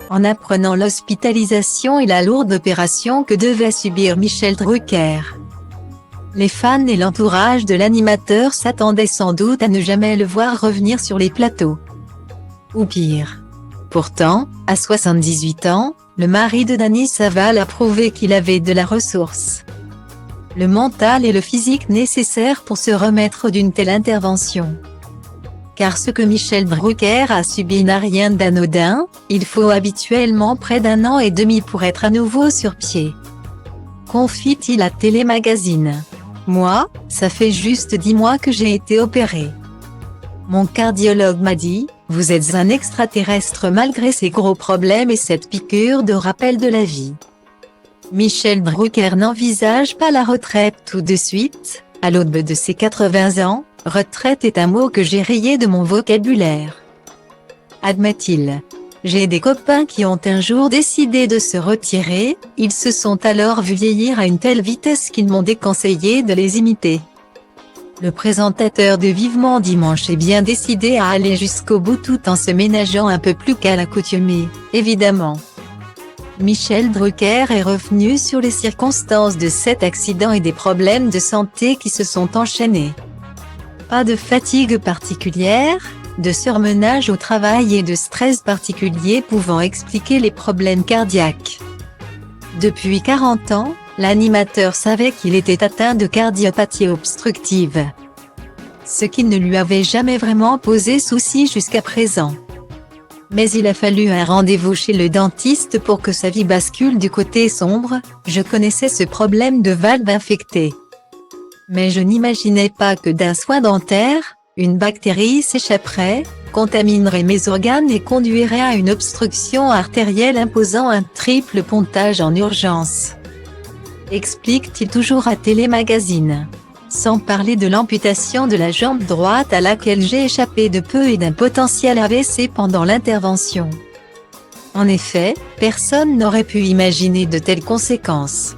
en apprenant l'hospitalisation et la lourde opération que devait subir Michel Drucker. Les fans et l'entourage de l'animateur s'attendaient sans doute à ne jamais le voir revenir sur les plateaux. Ou pire. Pourtant, à 78 ans, le mari de Dany Saval a prouvé qu'il avait de la ressource, le mental et le physique nécessaires pour se remettre d'une telle intervention. Car ce que Michel Drucker a subi n'a rien d'anodin, il faut habituellement près d'1 an et demi pour être à nouveau sur pied. Confie-t-il à Télémagazine. Moi, ça fait juste 10 mois que j'ai été opéré. Mon cardiologue m'a dit, vous êtes un extraterrestre malgré ces gros problèmes et cette piqûre de rappel de la vie. Michel Drucker n'envisage pas la retraite tout de suite, à l'aube de ses 80 ans, retraite est un mot que j'ai rayé de mon vocabulaire. Admet-il. J'ai des copains qui ont un jour décidé de se retirer, ils se sont alors vus vieillir à une telle vitesse qu'ils m'ont déconseillé de les imiter. Le présentateur de Vivement Dimanche est bien décidé à aller jusqu'au bout tout en se ménageant un peu plus qu'à l'accoutumée, évidemment. Michel Drucker est revenu sur les circonstances de cet accident et des problèmes de santé qui se sont enchaînés. Pas de fatigue particulière, de surmenage au travail et de stress particulier pouvant expliquer les problèmes cardiaques. Depuis 40 ans, l'animateur savait qu'il était atteint de cardiopathie obstructive, ce qui ne lui avait jamais vraiment posé souci jusqu'à présent. Mais il a fallu un rendez-vous chez le dentiste pour que sa vie bascule du côté sombre. Je connaissais ce problème de valve infectée, mais je n'imaginais pas que d'un soin dentaire, une bactérie s'échapperait, contaminerait mes organes et conduirait à une obstruction artérielle imposant un triple pontage en urgence. Explique-t-il toujours à Télémagazine. Sans parler de l'amputation de la jambe droite à laquelle j'ai échappé de peu et d'un potentiel AVC pendant l'intervention. En effet, personne n'aurait pu imaginer de telles conséquences.